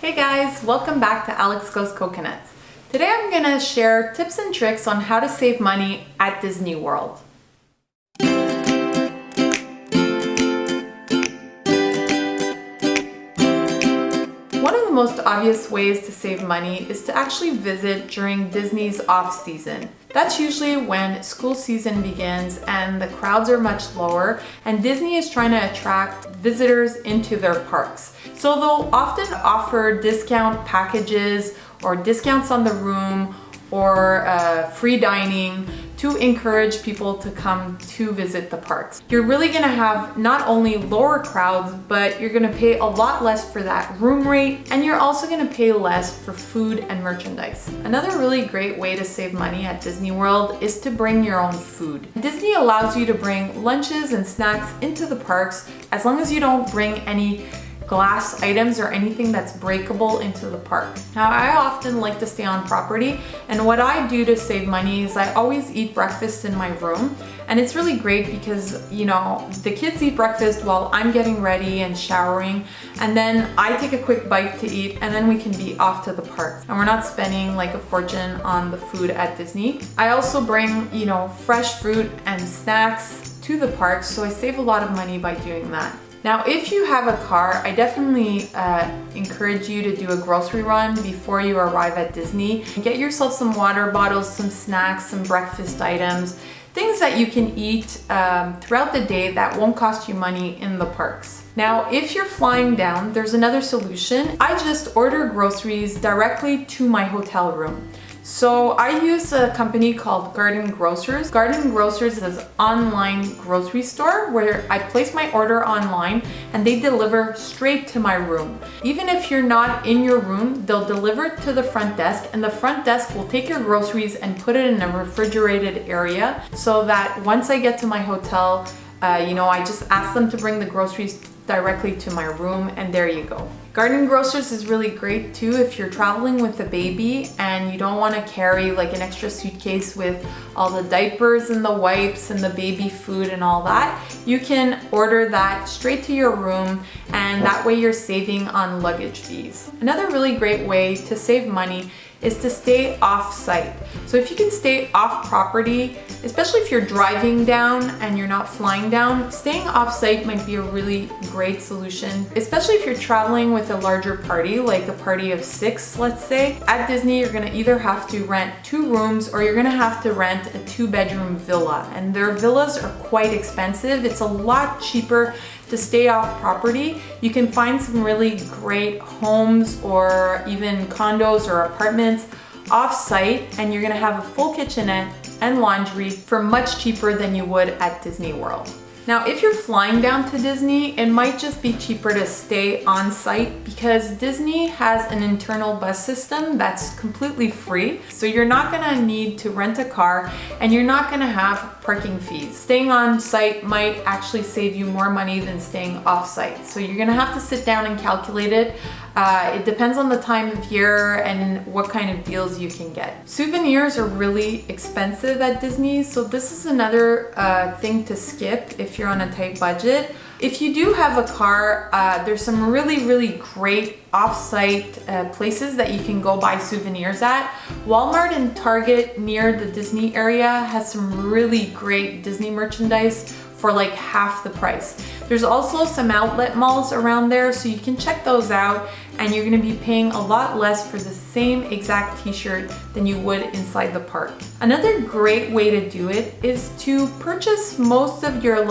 Hey guys, welcome back to Alex Goes Coconuts. Today I'm going to share tips and tricks on how to save money at Disney World. One of the most obvious ways to save money is to actually visit during Disney's off-season. That's usually when school season begins and the crowds are much lower and Disney is trying to attract visitors into their parks. So they'll often offer discount packages or discounts on the room or free dining to encourage people to come to visit the parks. You're really gonna have not only lower crowds, but you're gonna pay a lot less for that room rate, and you're also gonna pay less for food and merchandise. Another really great way to save money at Disney World is to bring your own food. Disney allows you to bring lunches and snacks into the parks as long as you don't bring any glass items or anything that's breakable into the park. Now, I often like to stay on property, and what I do to save money is I always eat breakfast in my room, and it's really great because, the kids eat breakfast while I'm getting ready and showering, and then I take a quick bite to eat, and then we can be off to the park. And we're not spending like a fortune on the food at Disney. I also bring, fresh fruit and snacks to the park, so I save a lot of money by doing that. Now, if you have a car, I definitely encourage you to do a grocery run before you arrive at Disney. Get yourself some water bottles, some snacks, some breakfast items, things that you can eat throughout the day that won't cost you money in the parks. Now, if you're flying down, there's another solution. I just order groceries directly to my hotel room. So I use a company called Garden Grocers. Garden Grocers is an online grocery store where I place my order online and they deliver straight to my room. Even if you're not in your room, they'll deliver it to the front desk, and the front desk will take your groceries and put it in a refrigerated area so that once I get to my hotel, I just ask them to bring the groceries directly to my room, and there you go. Garden Grocers is really great too if you're traveling with a baby and you don't want to carry like an extra suitcase with all the diapers and the wipes and the baby food and all that. You can order that straight to your room, and that way you're saving on luggage fees. Another really great way to save money is to stay off-site. So if you can stay off property, especially if you're driving down and you're not flying down, staying off-site might be a really great solution, especially if you're traveling with a larger party, like a party of 6, let's say. At Disney, you're gonna either have to rent 2 rooms or you're gonna have to rent a 2-bedroom villa, and their villas are quite expensive. It's a lot cheaper to stay off property. You can find some really great homes or even condos or apartments off-site, and you're gonna have a full kitchenette and laundry for much cheaper than you would at Disney World. Now, if you're flying down to Disney, it might just be cheaper to stay on site because Disney has an internal bus system that's completely free. So you're not gonna need to rent a car and you're not gonna have parking fees. Staying on site might actually save you more money than staying off site. So you're gonna have to sit down and calculate it. It depends on the time of year and what kind of deals you can get. Souvenirs are really expensive at Disney, so this is another thing to skip if you're on a tight budget. If you do have a car, there's some really great off-site places that you can go buy souvenirs at. Walmart and Target near the Disney area has some really great Disney merchandise for like half the price. There's also some outlet malls around there, so you can check those out, and you're gonna be paying a lot less for the same exact t-shirt than you would inside the park. Another great way to do it is to purchase most of your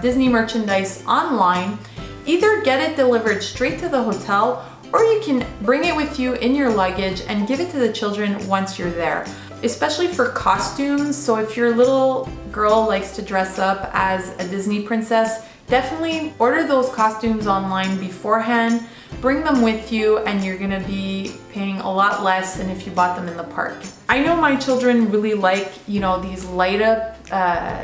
Disney merchandise online. Either get it delivered straight to the hotel, or you can bring it with you in your luggage and give it to the children once you're there. Especially for costumes, so if your little girl likes to dress up as a Disney princess, definitely order those costumes online beforehand, bring them with you, and you're gonna be paying a lot less than if you bought them in the park. I know my children really like, these light up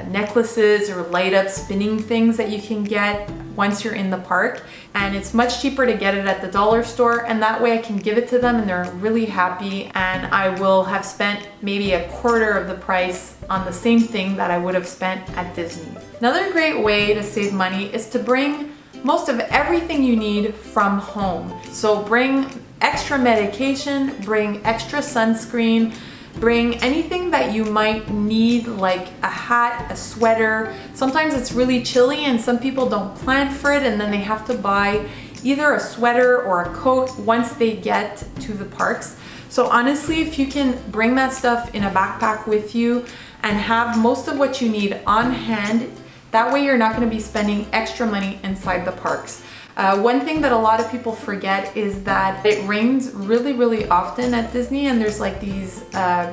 necklaces or light up spinning things that you can get once you're in the park, and it's much cheaper to get it at the dollar store, and that way I can give it to them and they're really happy, and I will have spent maybe a quarter of the price on the same thing that I would have spent at Disney. Another great way to save money is to bring most of everything you need from home. So bring extra medication, bring extra sunscreen, bring anything that you might need, like a hat, a sweater. Sometimes it's really chilly and some people don't plan for it, and then they have to buy either a sweater or a coat once they get to the parks. So honestly, if you can bring that stuff in a backpack with you and have most of what you need on hand, that way you're not going to be spending extra money inside the parks. One thing that a lot of people forget is that it rains really, really often at Disney, and there's like these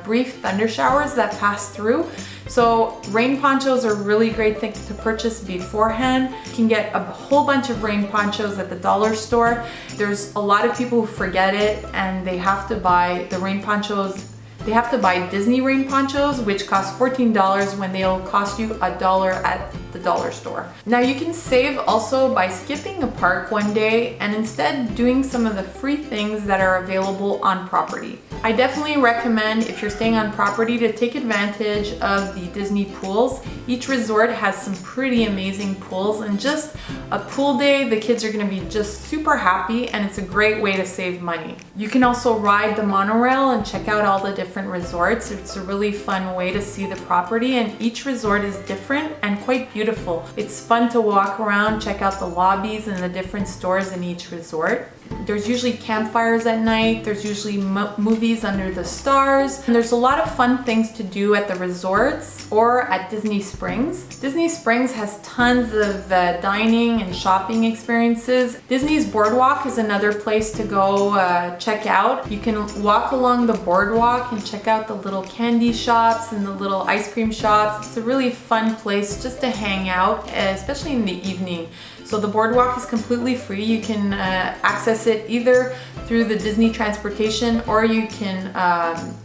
brief thunder showers that pass through. So rain ponchos are a really great thing to purchase beforehand. You can get a whole bunch of rain ponchos at the dollar store. There's a lot of people who forget it and they have to buy the rain ponchos. They have to buy Disney rain ponchos, which cost $14 when they'll cost you $1 at the dollar store. Now you can save also by skipping a park one day and instead doing some of the free things that are available on property. I definitely recommend, if you're staying on property, to take advantage of the Disney pools. Each resort has some pretty amazing pools, and just a pool day, the kids are going to be just super happy, and it's a great way to save money. You can also ride the monorail and check out all the different resorts. It's a really fun way to see the property, and each resort is different and quite beautiful. It's fun to walk around, check out the lobbies and the different stores in each resort. There's usually campfires at night, there's usually movies under the stars, and there's a lot of fun things to do at the resorts or at Disney Springs. Disney Springs has tons of dining and shopping experiences. Disney's Boardwalk is another place to go check out. You can walk along the boardwalk and check out the little candy shops and the little ice cream shops. It's a really fun place just to hang out, especially in the evening. So the boardwalk is completely free. You can access it either through the Disney transportation, or you can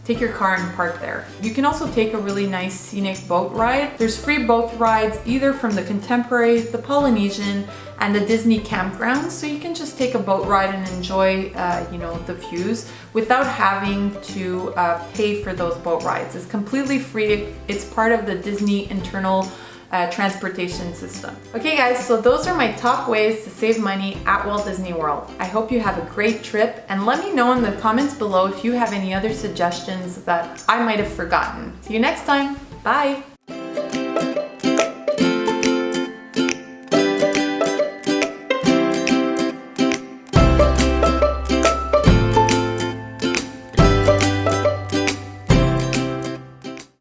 take your car and park there. You can also take a really nice scenic boat ride. There's free boat rides either from the Contemporary, the Polynesian, and the Disney campgrounds. So you can just take a boat ride and enjoy the views without having to pay for those boat rides. It's completely free. It's part of the Disney internal transportation system. Okay guys, so those are my top ways to save money at Walt Disney World. I hope you have a great trip, and let me know in the comments below if you have any other suggestions that I might have forgotten. See you next time. Bye!